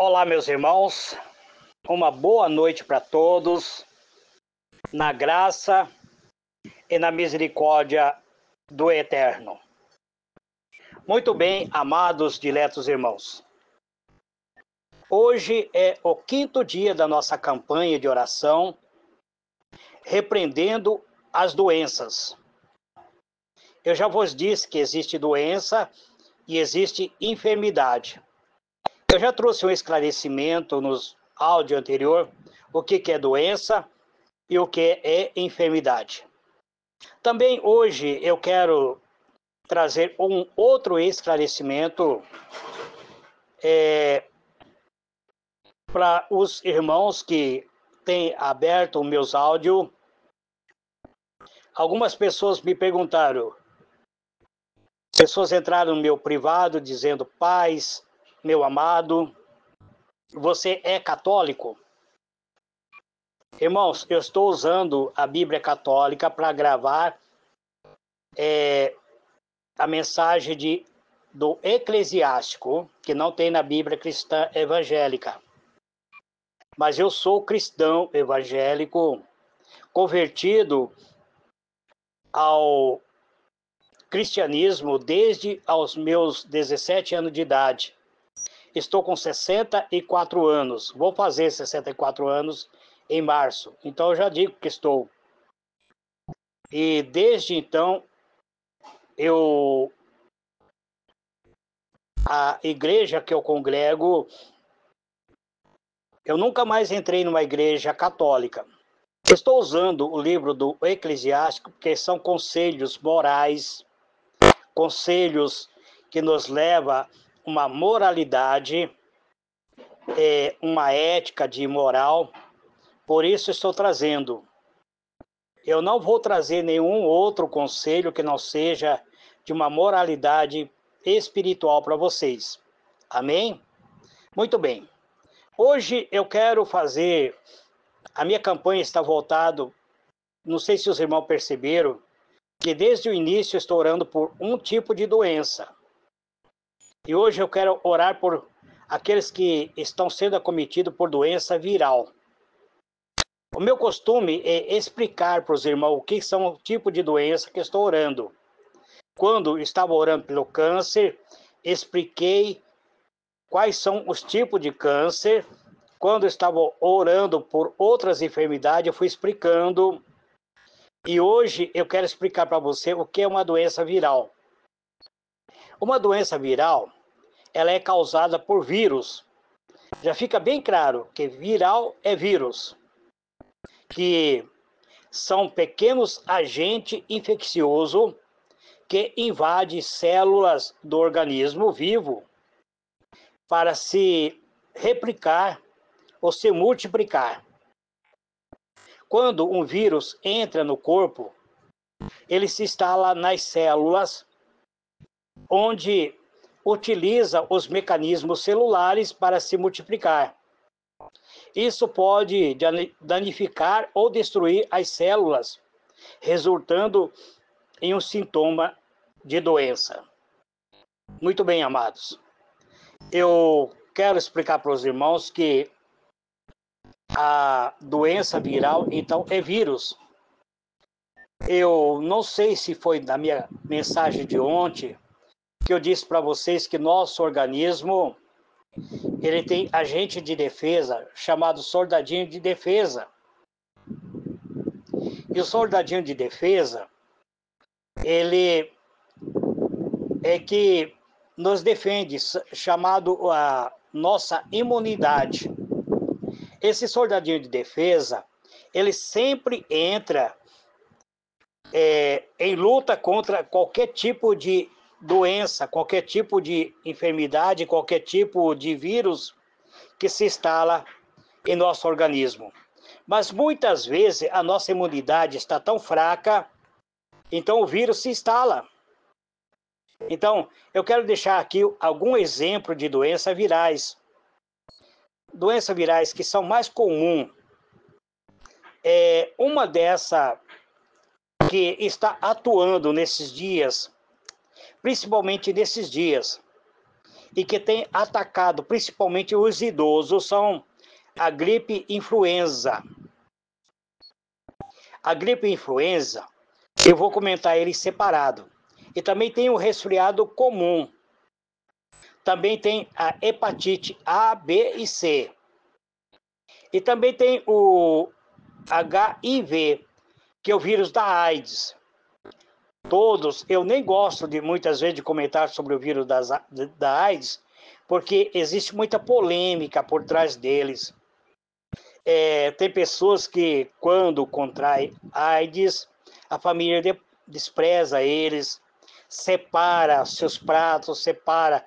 Olá, meus irmãos, uma boa noite para todos, na graça e na misericórdia do Eterno. Muito bem, amados, diletos irmãos. Hoje é o 5º dia da nossa campanha de oração, repreendendo as doenças. Eu já vos disse que existe doença e existe enfermidade. Eu já trouxe um esclarecimento nos áudio anterior, o que é doença e o que é enfermidade. Também hoje eu quero trazer um outro esclarecimento para os irmãos que têm aberto meus áudios. Algumas pessoas me perguntaram, pessoas entraram no meu privado dizendo: paz, meu amado, você é católico? Irmãos, eu estou usando a Bíblia Católica para gravar a mensagem do Eclesiástico, que não tem na Bíblia Cristã Evangélica. Mas eu sou cristão evangélico, convertido ao cristianismo desde os meus 17 anos de idade. Estou com 64 anos, vou fazer 64 anos em março, então eu já digo que estou. E desde então, a igreja que eu congrego, eu nunca mais entrei numa igreja católica. Estou usando o livro do Eclesiástico, porque são conselhos morais, conselhos que nos levam a uma moralidade, uma ética de moral. Por isso estou trazendo. Eu não vou trazer nenhum outro conselho que não seja de uma moralidade espiritual para vocês. Amém? Muito bem. Hoje eu quero fazer... A minha campanha está voltada... Não sei se os irmãos perceberam, que desde o início eu estou orando por um tipo de doença. E hoje eu quero orar por aqueles que estão sendo acometidos por doença viral. O meu costume é explicar para os irmãos o que são o tipo de doença que eu estou orando. Quando estava orando pelo câncer, expliquei quais são os tipos de câncer. Quando estava orando por outras enfermidades, eu fui explicando. E hoje eu quero explicar para você o que é uma doença viral. Uma doença viral, ela é causada por vírus. Já fica bem claro que viral é vírus, que são pequenos agentes infecciosos que invadem células do organismo vivo para se replicar ou se multiplicar. Quando um vírus entra no corpo, ele se instala nas células, onde utiliza os mecanismos celulares para se multiplicar. Isso pode danificar ou destruir as células, resultando em um sintoma de doença. Muito bem, amados. Eu quero explicar para os irmãos que a doença viral, então, é vírus. Eu não sei se foi na minha mensagem de ontem que eu disse para vocês que nosso organismo, ele tem agente de defesa chamado soldadinho de defesa. E o soldadinho de defesa, ele é que nos defende, chamado a nossa imunidade. Esse soldadinho de defesa, ele sempre entra em luta contra qualquer tipo de doença, qualquer tipo de enfermidade, qualquer tipo de vírus que se instala em nosso organismo. Mas muitas vezes a nossa imunidade está tão fraca, então o vírus se instala. Então, eu quero deixar aqui algum exemplo de doenças virais. Doenças virais que são mais comuns. Uma dessa que está atuando nesses dias, principalmente nesses dias, e que tem atacado principalmente os idosos são a gripe influenza. A gripe influenza, eu vou comentar ele separado. E também tem o resfriado comum. Também tem a hepatite A, B e C. E também tem o HIV, que é o vírus da AIDS. Todos, eu nem gosto de muitas vezes de comentar sobre o vírus da AIDS, porque existe muita polêmica por trás deles. Tem pessoas que, quando contraem AIDS, a família despreza eles, separa seus pratos, separa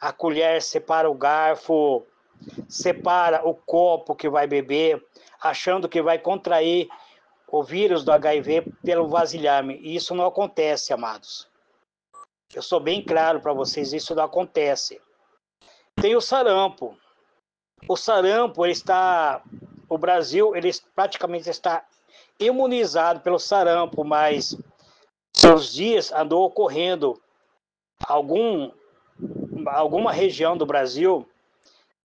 a colher, separa o garfo, separa o copo que vai beber, achando que vai contrair o vírus do HIV pelo vasilhame. E isso não acontece, amados. Eu sou bem claro para vocês, isso não acontece. Tem o sarampo. O sarampo, o Brasil, ele praticamente está imunizado pelo sarampo, mas os dias andou ocorrendo alguma região do Brasil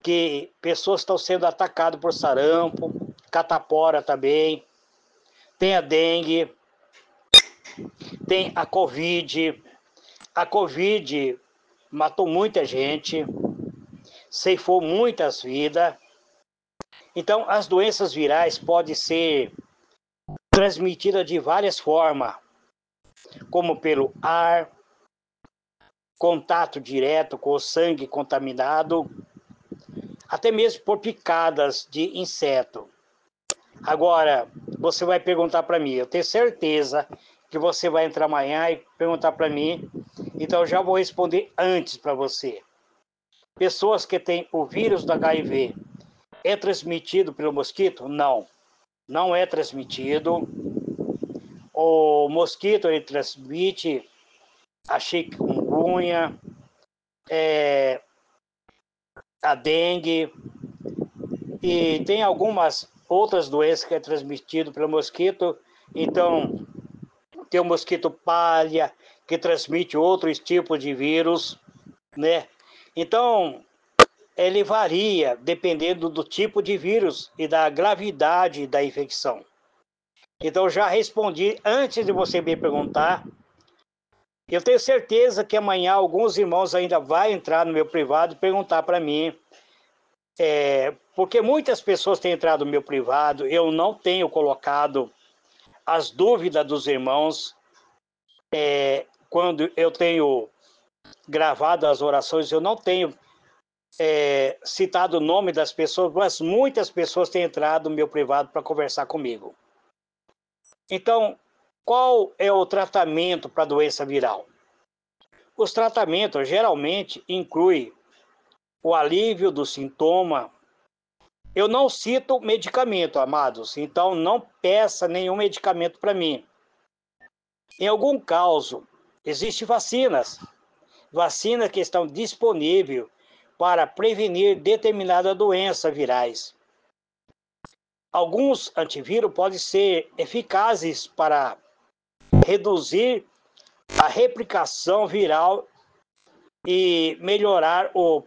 que pessoas estão sendo atacadas por sarampo, catapora também, tem a dengue, tem a Covid. A Covid matou muita gente, ceifou muitas vidas. Então, as doenças virais podem ser transmitidas de várias formas, como pelo ar, contato direto com o sangue contaminado, até mesmo por picadas de inseto. Agora, você vai perguntar para mim, eu tenho certeza que você vai entrar amanhã e perguntar para mim, então eu já vou responder antes para você. Pessoas que têm o vírus do HIV, é transmitido pelo mosquito? Não, não é transmitido. O mosquito, ele transmite a chikungunya, a dengue, e tem algumas outras doenças que é transmitido pelo mosquito. Então, tem o mosquito palha, que transmite outros tipos de vírus, né? Então, ele varia dependendo do tipo de vírus e da gravidade da infecção. Então, já respondi antes de você me perguntar. Eu tenho certeza que amanhã alguns irmãos ainda vão entrar no meu privado e perguntar para mim, porque muitas pessoas têm entrado no meu privado, eu não tenho colocado as dúvidas dos irmãos. Quando eu tenho gravado as orações, eu não tenho citado o nome das pessoas, mas muitas pessoas têm entrado no meu privado para conversar comigo. Então, qual é o tratamento para a doença viral? Os tratamentos geralmente incluem o alívio do sintoma. Eu não cito medicamento, amados, então não peça nenhum medicamento para mim. Em algum caso, existem vacinas que estão disponíveis para prevenir determinada doença virais. Alguns antivírus podem ser eficazes para reduzir a replicação viral e melhorar o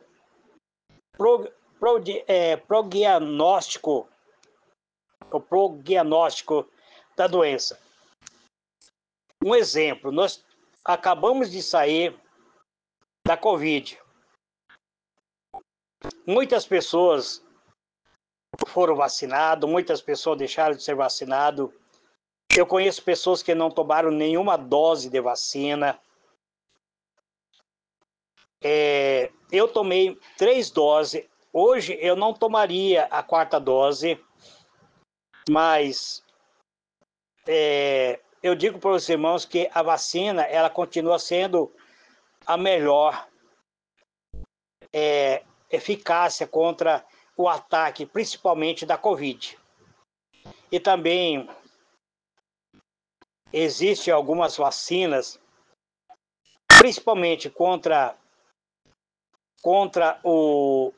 prognóstico da doença. Um exemplo, nós acabamos de sair da Covid. Muitas pessoas foram vacinadas, muitas pessoas deixaram de ser vacinadas. Eu conheço pessoas que não tomaram nenhuma dose de vacina. Eu tomei 3 doses. Hoje eu não tomaria a 4ª dose, mas eu digo para os irmãos que a vacina ela continua sendo a melhor eficácia contra o ataque, principalmente da Covid. E também existem algumas vacinas, principalmente contra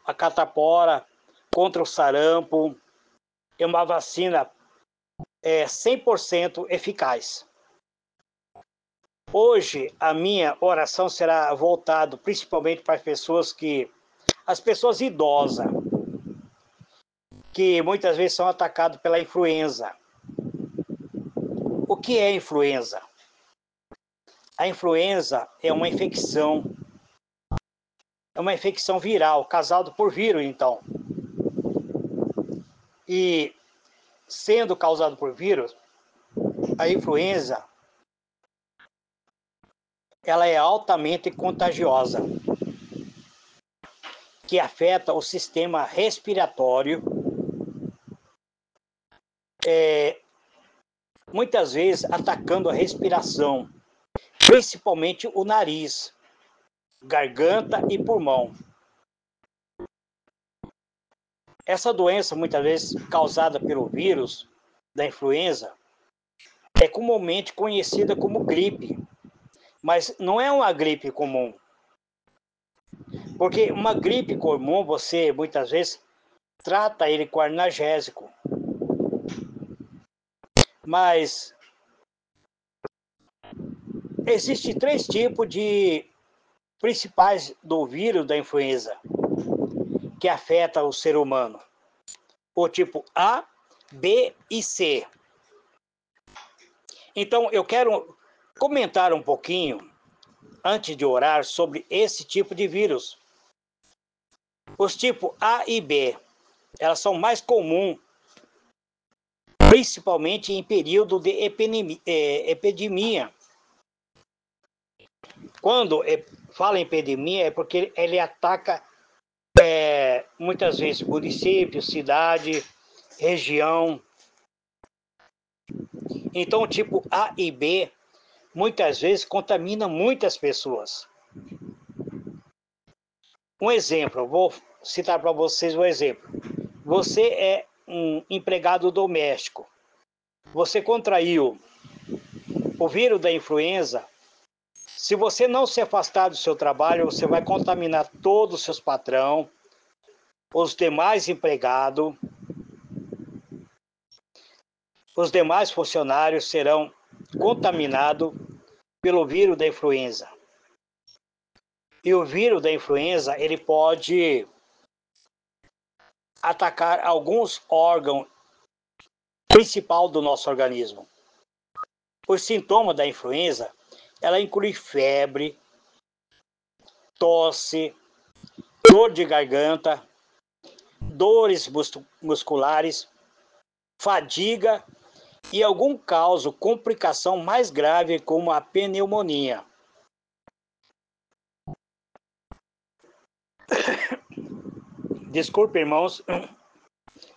a catapora, contra o sarampo. É uma vacina 100% eficaz. Hoje, a minha oração será voltada principalmente para as pessoas idosas, que muitas vezes são atacadas pela influenza. O que é influenza? A influenza é uma infecção viral, causada por vírus, então. E sendo causado por vírus, a influenza ela é altamente contagiosa, que afeta o sistema respiratório, muitas vezes atacando a respiração, principalmente o nariz, garganta e pulmão. Essa doença, muitas vezes causada pelo vírus da influenza, é comumente conhecida como gripe, mas não é uma gripe comum. Porque uma gripe comum, você muitas vezes trata ele com analgésico. Mas existem 3 tipos de principais do vírus da influenza que afeta o ser humano. O tipo A, B e C. Então, eu quero comentar um pouquinho, antes de orar, sobre esse tipo de vírus. Os tipos A e B, elas são mais comuns, principalmente em período de epidemia. Quando fala em epidemia, é porque ele ataca muitas vezes município, cidade, região. Então, o tipo A e B, muitas vezes, contamina muitas pessoas. Um exemplo, eu vou citar para vocês um exemplo. Você é um empregado doméstico. Você contraiu o vírus da influenza. Se você não se afastar do seu trabalho, você vai contaminar todos os seus patrões, os demais empregados, os demais funcionários serão contaminados pelo vírus da influenza. E o vírus da influenza, ele pode atacar alguns órgãos principais do nosso organismo. Os sintomas da influenza, ela inclui febre, tosse, dor de garganta, dores musculares, fadiga e algum caso, complicação mais grave como a pneumonia. Desculpe, irmãos,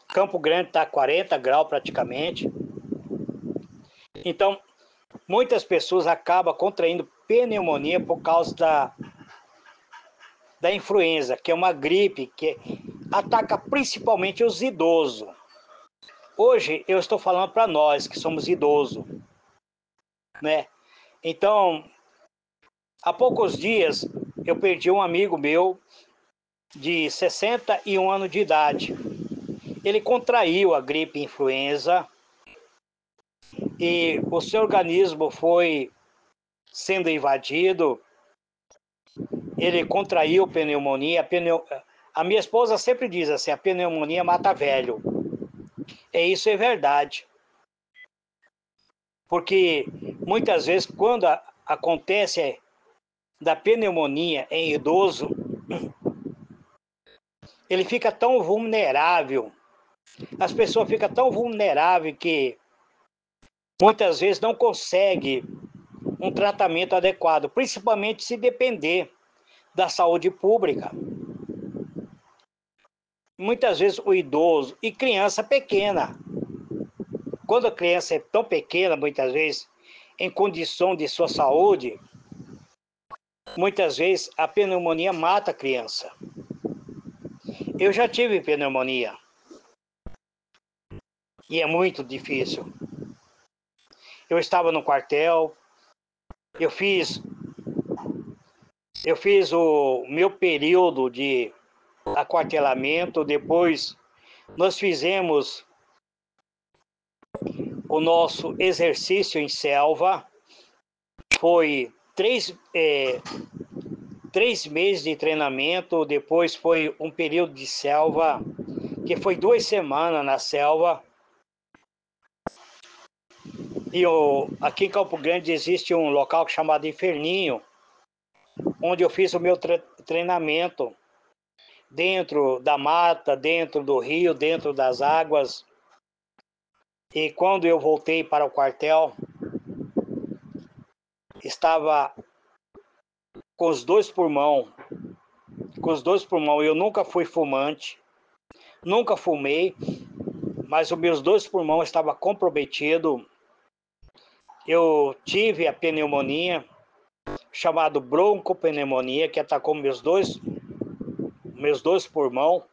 Campo Grande está 40 graus praticamente. Então, muitas pessoas acabam contraindo pneumonia por causa da influenza, que é uma gripe que ataca principalmente os idosos. Hoje eu estou falando para nós que somos idosos, né? Então, há poucos dias eu perdi um amigo meu de 61 anos de idade. Ele contraiu a gripe influenza e o seu organismo foi sendo invadido. Ele contraiu pneumonia. A minha esposa sempre diz assim, a pneumonia mata velho. Isso é verdade. Porque muitas vezes quando acontece da pneumonia em idoso, ele fica tão vulnerável. As pessoas ficam tão vulneráveis que muitas vezes não consegue um tratamento adequado, principalmente se depender da saúde pública. Muitas vezes o idoso e criança pequena, quando a criança é tão pequena, muitas vezes, em condição de sua saúde, muitas vezes a pneumonia mata a criança. Eu já tive pneumonia. E é muito difícil. Eu estava no quartel, eu fiz o meu período de aquartelamento, depois nós fizemos o nosso exercício em selva, foi 3 meses de treinamento, depois foi um período de selva, que foi 2 semanas na selva. E aqui em Campo Grande existe um local chamado Inferninho, onde eu fiz o meu treinamento dentro da mata, dentro do rio, dentro das águas. E quando eu voltei para o quartel, estava com os dois pulmões. Eu nunca fui fumante, nunca fumei, mas os meus 2 pulmões estavam comprometidos. Eu tive a pneumonia, chamado broncopneumonia, que atacou meus dois pulmões,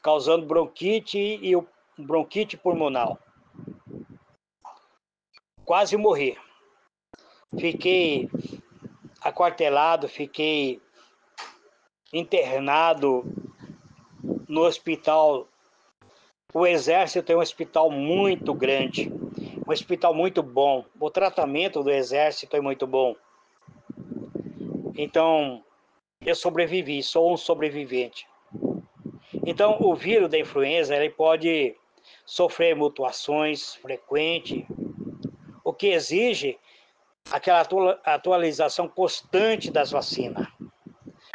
causando bronquite e bronquite pulmonar. Quase morri. Fiquei aquartelado, fiquei internado no hospital. O Exército tem um hospital muito grande, um hospital muito bom. O tratamento do Exército é muito bom. Então, eu sobrevivi, sou um sobrevivente. Então, o vírus da influenza, ele pode sofrer mutações frequentes, o que exige aquela atualização constante das vacinas.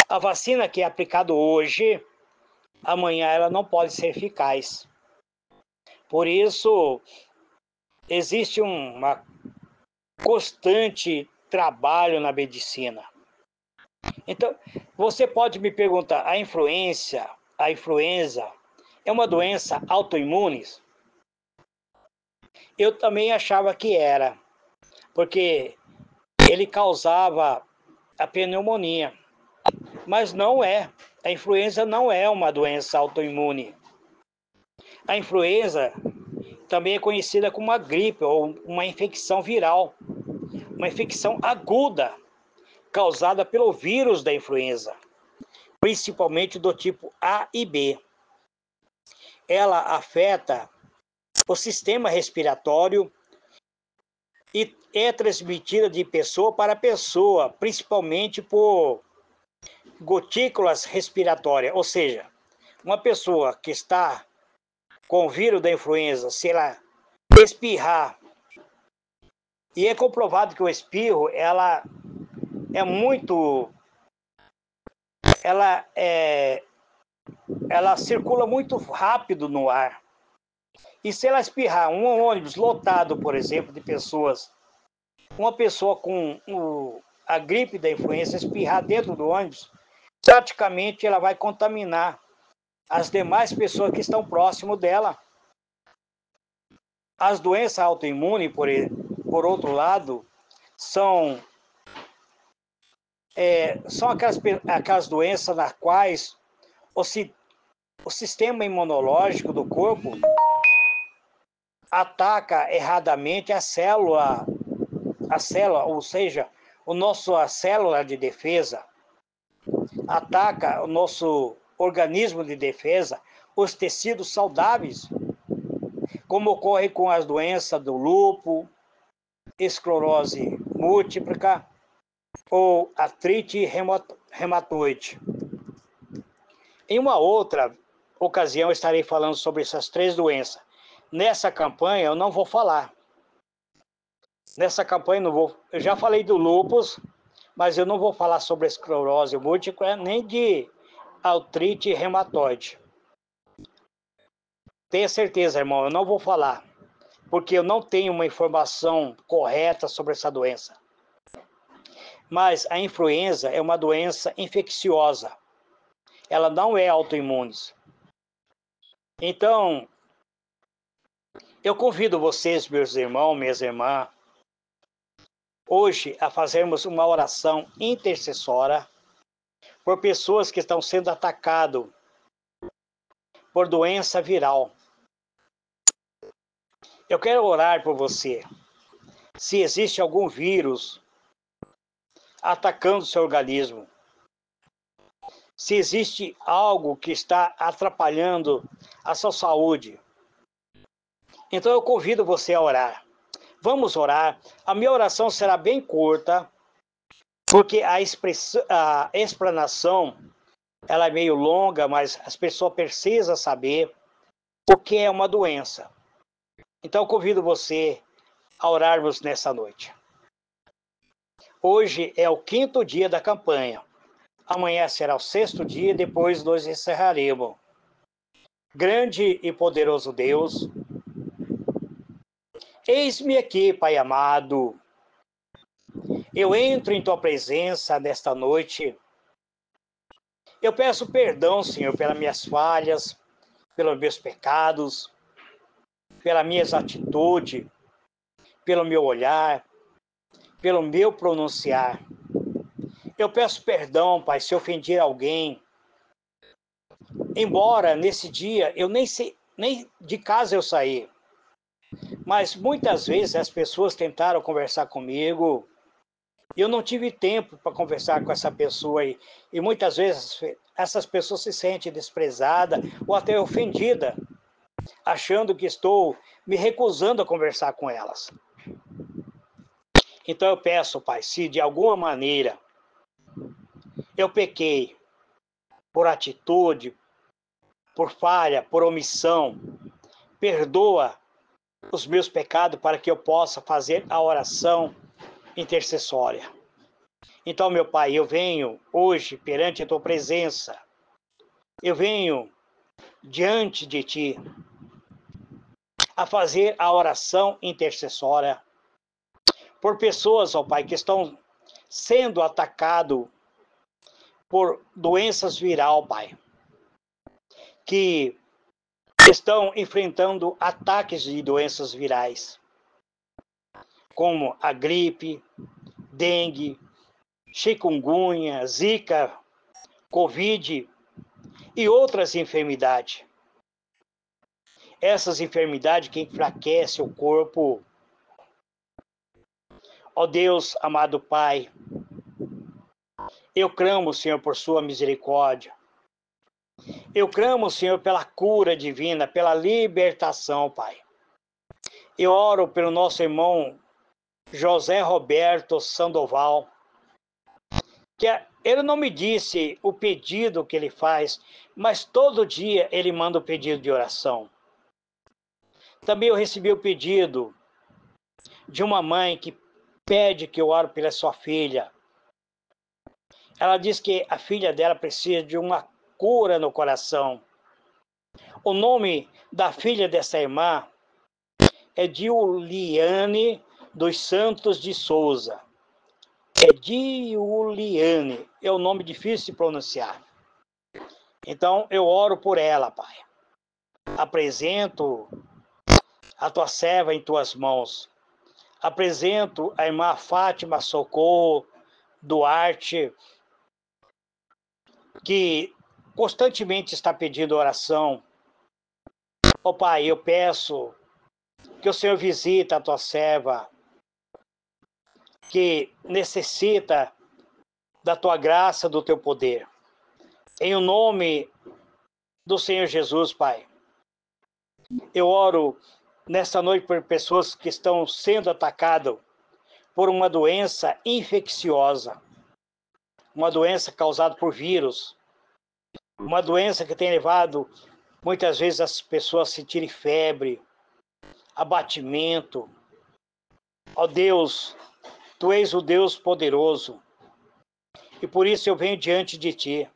A vacina que é aplicada hoje, amanhã ela não pode ser eficaz. Por isso, existe uma constante trabalho na medicina. Então, você pode me perguntar, a influenza é uma doença autoimune? Eu também achava que era, porque ele causava a pneumonia, mas não é. A influenza não é uma doença autoimune. A influenza também é conhecida como uma gripe ou uma infecção viral, uma infecção aguda causada pelo vírus da influenza, principalmente do tipo A e B. Ela afeta o sistema respiratório e é transmitida de pessoa para pessoa, principalmente por gotículas respiratórias, ou seja, uma pessoa que está com o vírus da influenza, se ela espirrar, e é comprovado que o espirro, ela circula muito rápido no ar. E se ela espirrar um ônibus lotado, por exemplo, de pessoas, uma pessoa com a gripe da influenza espirrar dentro do ônibus, praticamente ela vai contaminar as demais pessoas que estão próximo dela. As doenças autoimunes, por outro lado, são aquelas doenças nas quais o sistema imunológico do corpo ataca erradamente a célula, ou seja, a célula de defesa, ataca o nosso organismo de defesa, os tecidos saudáveis, como ocorre com as doenças do lúpus, esclerose múltipla ou artrite reumatoide. Em uma outra ocasião, eu estarei falando sobre essas 3 doenças. Nessa campanha, eu não vou falar. Nessa campanha, não vou. Eu já falei do lúpus, mas eu não vou falar sobre esclerose múltipla, nem de artrite reumatoide. Tenha certeza, irmão, eu não vou falar, porque eu não tenho uma informação correta sobre essa doença. Mas a influenza é uma doença infecciosa. Ela não é autoimune. Então, eu convido vocês, meus irmãos, minhas irmãs, hoje a fazermos uma oração intercessória por pessoas que estão sendo atacadas por doença viral. Eu quero orar por você. Se existe algum vírus atacando o seu organismo, se existe algo que está atrapalhando a sua saúde, então eu convido você a orar. Vamos orar. A minha oração será bem curta, Porque a explanação, ela é meio longa, mas as pessoas precisam saber o que é uma doença. Então, eu convido você a orarmos nessa noite. Hoje é o 5º dia da campanha. Amanhã será o 6º dia e depois nós encerraremos. Grande e poderoso Deus, eis-me aqui, Pai amado. Eu entro em Tua presença nesta noite. Eu peço perdão, Senhor, pelas minhas falhas, pelos meus pecados, pelas minhas atitudes, pelo meu olhar, pelo meu pronunciar. Eu peço perdão, Pai, se ofendi alguém. Embora nesse dia eu nem de casa eu saí. Mas muitas vezes as pessoas tentaram conversar comigo e eu não tive tempo para conversar com essa pessoa. E muitas vezes essas pessoas se sentem desprezadas ou até ofendidas, achando que estou me recusando a conversar com elas. Então eu peço, Pai, se de alguma maneira eu pequei por atitude, por falha, por omissão, perdoa os meus pecados para que eu possa fazer a oração intercessória. Então, meu Pai, eu venho hoje perante a Tua presença, eu venho diante de Ti a fazer a oração intercessória por pessoas, ó Pai, que estão sendo atacadas por doenças virais, Pai, que estão enfrentando ataques de doenças virais, como a gripe, dengue, chikungunya, zika, covid e outras enfermidades. Essas enfermidades que enfraquecem o corpo. Ó Deus, amado Pai, eu clamo, Senhor, por sua misericórdia. Eu clamo, Senhor, pela cura divina, pela libertação, Pai. Eu oro pelo nosso irmão José Roberto Sandoval, que ele não me disse o pedido que ele faz, mas todo dia ele manda o pedido de oração. Também eu recebi o pedido de uma mãe que pede que eu ore pela sua filha. Ela diz que a filha dela precisa de uma cura no coração. O nome da filha dessa irmã é Diuliane dos Santos de Souza. É Diuliane, é um nome difícil de pronunciar. Então eu oro por ela, Pai. Apresento a tua serva em tuas mãos. Apresento a irmã Fátima Socorro Duarte, que constantemente está pedindo oração. Ó Pai, eu peço que o Senhor visita a tua serva, que necessita da tua graça, do teu poder. Em o nome do Senhor Jesus, Pai, eu oro nesta noite por pessoas que estão sendo atacadas por uma doença infecciosa, uma doença causada por vírus, uma doença que tem levado muitas vezes as pessoas a sentirem febre, abatimento. Ó Deus, Tu és o Deus poderoso, e por isso eu venho diante de Ti.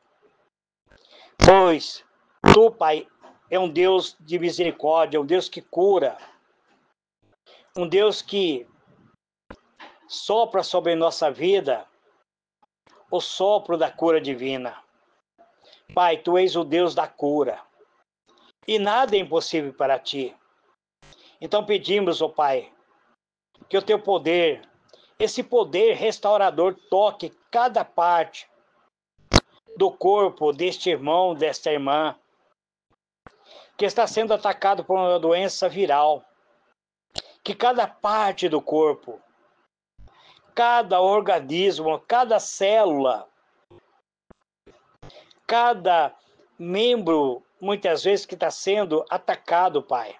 Pois Tu, Pai, é um Deus de misericórdia, um Deus que cura, um Deus que sopra sobre nossa vida o sopro da cura divina. Pai, Tu és o Deus da cura, e nada é impossível para Ti. Então pedimos, ó Pai, que o Teu poder, esse poder restaurador, toque cada parte do corpo deste irmão, desta irmã, que está sendo atacado por uma doença viral. Que cada parte do corpo, cada organismo, cada célula, cada membro, muitas vezes, que está sendo atacado, Pai.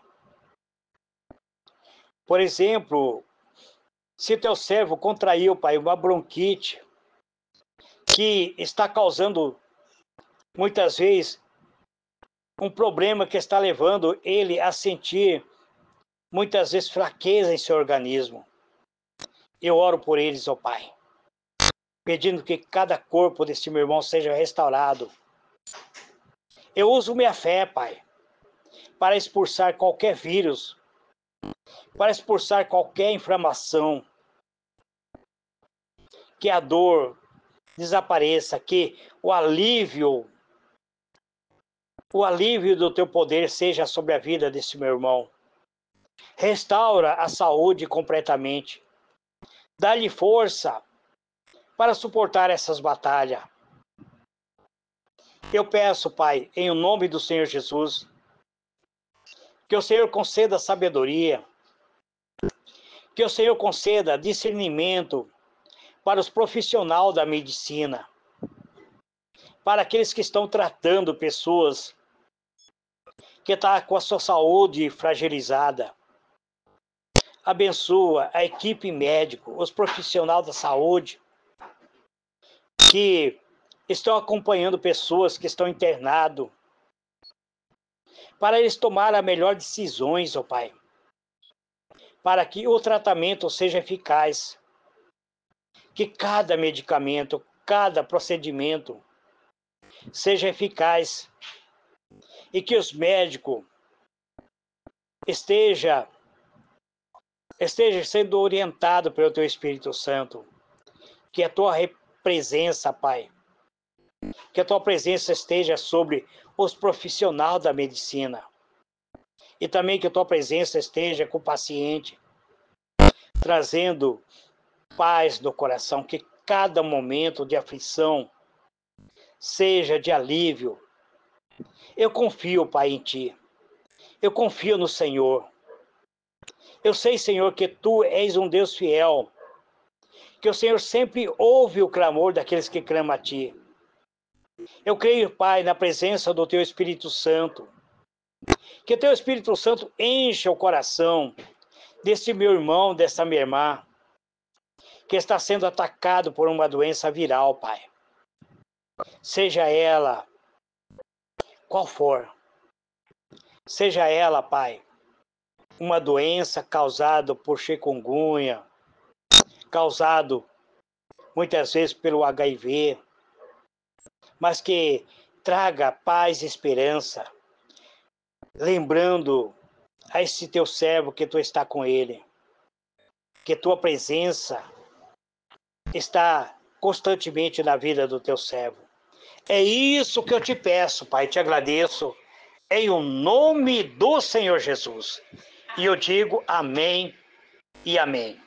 Por exemplo, se teu servo contraiu, Pai, uma bronquite, que está causando, muitas vezes, um problema que está levando ele a sentir, muitas vezes, fraqueza em seu organismo. Eu oro por eles, ó Pai, pedindo que cada corpo deste meu irmão seja restaurado. Eu uso minha fé, Pai, para expulsar qualquer vírus, para expulsar qualquer inflamação, que a dor desapareça, que o alívio do teu poder seja sobre a vida desse meu irmão. Restaura a saúde completamente. Dá-lhe força para suportar essas batalhas. Eu peço, Pai, em nome do Senhor Jesus, que o Senhor conceda sabedoria, que o Senhor conceda discernimento para os profissionais da medicina, para aqueles que estão tratando pessoas que estão com a sua saúde fragilizada. Abençoa a equipe médica, os profissionais da saúde, que estão acompanhando pessoas que estão internadas, para eles tomarem as melhores decisões, ó Pai, para que o tratamento seja eficaz, que cada medicamento, cada procedimento seja eficaz e que os médicos estejam sendo orientados pelo Teu Espírito Santo, que a Tua presença, Pai, que a Tua presença esteja sobre os profissionais da medicina e também que a Tua presença esteja com o paciente, trazendo paz no coração, que cada momento de aflição seja de alívio. Eu confio, Pai, em Ti. Eu confio no Senhor. Eu sei, Senhor, que Tu és um Deus fiel, que o Senhor sempre ouve o clamor daqueles que clamam a Ti. Eu creio, Pai, na presença do Teu Espírito Santo, que o Teu Espírito Santo encha o coração desse meu irmão, dessa minha irmã, que está sendo atacado por uma doença viral, Pai. Seja ela qual for, seja ela, Pai, uma doença causada por chikungunya, causado muitas vezes pelo HIV, mas que traga paz e esperança, lembrando a esse teu servo que tu está com ele, que tua presença está constantemente na vida do teu servo. É isso que eu te peço, Pai, te agradeço, em o nome do Senhor Jesus. E eu digo amém e amém.